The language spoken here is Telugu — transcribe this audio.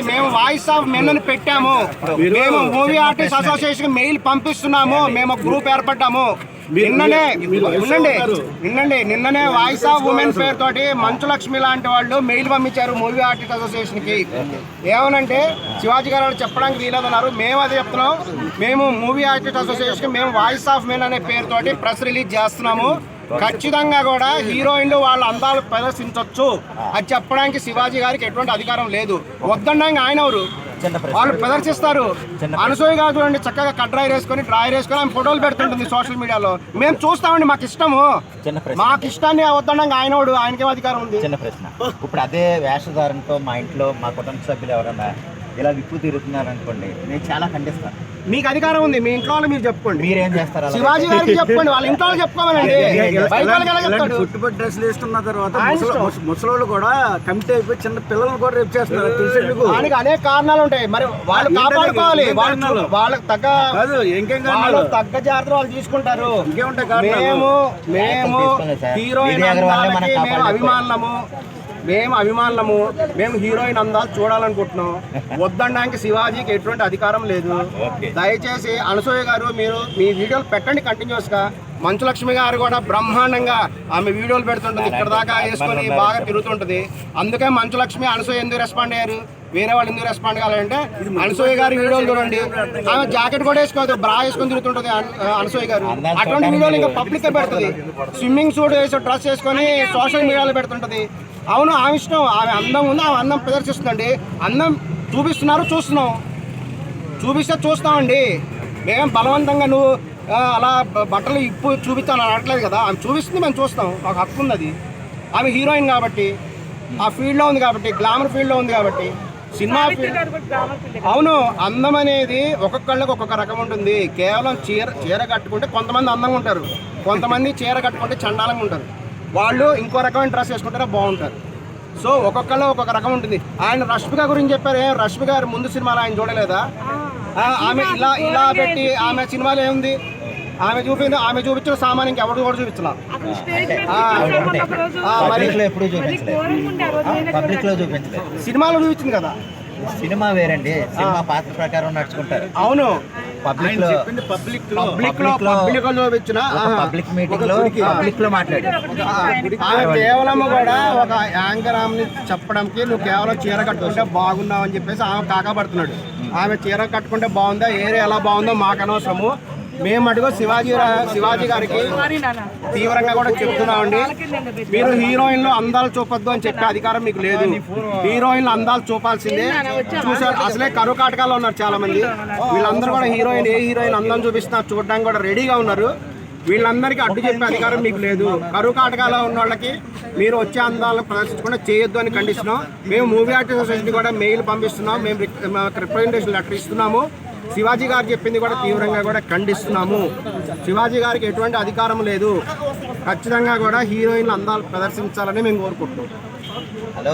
మేము వాయిస్ ఆఫ్ మెన్ అని పెట్టాము. మేము మూవీ ఆర్టిస్ట్ అసోసియేషన్ మెయిల్ పంపిస్తున్నాము. మేము గ్రూప్ ఏర్పడ్డాము. నిన్ననే వాయిస్ ఆఫ్ ఉమెన్ పేరు తోటి మంచు లక్ష్మి లాంటి వాళ్ళు మెయిల్ పంపించారు మూవీ ఆర్టిస్ట్ అసోసియేషన్ కి. ఏమనంటే శివాజీ గారు చెప్పడానికి వీలేదన్నారు. మేము అదే చెప్తున్నాం. మేము మూవీ ఆర్టిస్ట్ అసోసియేషన్ మేము వాయిస్ ఆఫ్ మెన్ అనే పేరుతోటి ప్రెస్ రిలీజ్ చేస్తున్నాము. ఖచ్చితంగా కూడా హీరోయిన్లు వాళ్ళ అందాలు ప్రదర్శించవచ్చు అది చెప్పడానికి శివాజీ గారికి ఎటువంటి అధికారం లేదు. వద్దడానికి ఆయన ఎవరు? వాళ్ళు ప్రదర్శిస్తారు. అనసూయ గారు చూడండి, చక్కగా డ్రాయర్ వేసుకొని ఆమె ఫోటోలు పెడుతుంటుంది సోషల్ మీడియాలో. మేము చూస్తామండి, మాకు ఇష్టము. మాకు ఇష్టాన్ని వద్దడానికి ఆయనకే అధికారం ఉంది. చిన్న ప్రశ్న, ఇప్పుడు అదే వేషధారణతో మా ఇంట్లో మా కుటుంబ సభ్యులు ఎవరన్నా ఇలా విప్పు తిరుగుతున్నారు అనుకోండి, నేను చాలా ఖండిస్తాను. మీకు అధికారం ఉంది, మీ ఇంట్లో మీరు చెప్పుకోండి. మీరేం చేస్తారు? శివాజీ గారికి చెప్పుకోండి, వాళ్ళ ఇంట్లో చెప్పుకోమనండి. చుట్టుపక్కల డ్రెస్సులు వేసుకున్న తర్వాత ముసలోళ్ళు కూడా కమిటీ అయిపోయి చిన్న పిల్లలు కూడా రేపు చేస్తున్నారు. దానికి అనేక కారణాలు ఉంటాయి. మరి వాళ్ళు కాపాడుకోవాలి. వాళ్ళకి తగ్గ తగ్గ జాగ్రత్తలు వాళ్ళు తీసుకుంటారు. మేము హీరోయిన్ అభిమానులము. మేము హీరోయిన్ అందాలు చూడాలనుకుంటున్నాం. వద్దడానికి శివాజీకి ఎటువంటి అధికారం లేదు. దయచేసి అనసూయ గారు మీరు మీ వీడియోలు పెట్టండి కంటిన్యూస్ గా. మంచు లక్ష్మి గారు కూడా బ్రహ్మాండంగా ఆమె వీడియోలు పెడుతుంటుంది, ఇక్కడ దాకా వేసుకొని బాగా తిరుగుతుంటది. అందుకే మంచు లక్ష్మి అనసూయ ఎందుకు రెస్పాండ్ అయ్యారు, వేరే వాళ్ళు ఎందుకు రెస్పాండ్ కావాలంటే అనసూయ గారి వీడియోలు చూడండి. ఆమె జాకెట్ కూడా వేసుకోదు, బ్రా వేసుకొని తిరుగుతుంటది అనసూయ గారు. అటువంటి వీడియోలు ఇంకా పబ్లిక్ పెడుతుంది. స్విమ్మింగ్ సూట్ వేసి డ్రెస్ వేసుకొని సోషల్ మీడియాలో పెడుతుంటది. అవును, ఆమె ఇష్టం. ఆమె అందం ఉంది, ఆమె అందం ప్రదర్శిస్తుందండి. అందం చూపిస్తే చూస్తామండి. మేము బలవంతంగా నువ్వు అలా బట్టలు ఇప్పు చూపిస్తాను అనట్లేదు కదా. ఆమె చూపిస్తుంది, మేము చూస్తాం. మాకు హక్కు ఉంది. అది ఆమె హీరోయిన్ కాబట్టి, ఆ ఫీల్డ్లో ఉంది కాబట్టి, గ్లామర్ ఫీల్డ్లో ఉంది కాబట్టి, సినిమా ఫీల్డ్. అవును, అందం అనేది ఒక్కొక్కళ్ళకి ఒక్కొక్క రకం ఉంటుంది. కేవలం చీర కట్టుకుంటే కొంతమంది అందంగా ఉంటారు, కొంతమంది చీర కట్టుకుంటే చండాలంగా ఉంటారు. వాళ్ళు ఇంకో రకమైన డ్రెస్ వేసుకుంటారా బాగుంటారు. సో ఒక్కొక్కళ్ళు ఒక్కొక్క రకం ఉంటుంది. ఆయన రష్మిక గురించి చెప్పారు. రష్మిక గారు ముందు సినిమాలో ఆయన చూడలేదా? ఆమె ఇలా పెట్టి ఆమె సినిమాలో ఏముంది? ఆమె చూపించిన సామాన్ ఇంకెవరు కూడా చూపించలా. సినిమాలో చూపించింది కదా. సినిమా వేరండి, సినిమా పాత్ర ప్రకారం నడుచుకుంటారు. అవును, పబ్లిక్ మీటింగ్ లో మాట్లాడారు. కేవలం కూడా ఒక యాంకర్ ఆమెని చెప్పడానికి నువ్వు కేవలం చీర కట్టుకుంటే బాగున్నావు అని చెప్పేసి ఆమె కాకపడుతున్నాడు. ఆమె చీర కట్టుకుంటే బాగుందా, ఏరియా ఎలా బాగుందో మాకు అనవసరము. మేము అడుగు శివాజీ గారికి తీవ్రంగా కూడా చెప్తున్నామండి. మీరు హీరోయిన్లు అందాలు చూపొద్దు అని చెప్పే అధికారం మీకు లేదు. హీరోయిన్లు అందాలు చూపాల్సిందే. చూసారు, అసలే కరువు కాటకాల్లో ఉన్నారు చాలా మంది. వీళ్ళందరూ కూడా ఏ హీరోయిన్ అందం చూపిస్తున్నా చూడడానికి కూడా రెడీగా ఉన్నారు. వీళ్ళందరికీ అడ్డు చెప్పే అధికారం మీకు లేదు. కరువు కాటకాల్లో ఉన్న వాళ్ళకి మీరు వచ్చే అందాలను ప్రదర్శించకుండా చేయొద్దు అని ఖండిస్తున్నాం. మేము మూవీ ఆర్టిస్ట్ అసోసియేషన్ కూడా మెయిల్ పంపిస్తున్నాం. మేము రిప్రజెంటేషన్ లెటర్ ఇస్తున్నాము. శివాజీ గారు చెప్పింది కూడా తీవ్రంగా కూడా ఖండిస్తున్నాము. శివాజీ గారికి ఎటువంటి అధికారం లేదు. ఖచ్చితంగా కూడా హీరోయిన్లు అందాలు ప్రదర్శించాలని మేము కోరుకుంటున్నాం. హలో.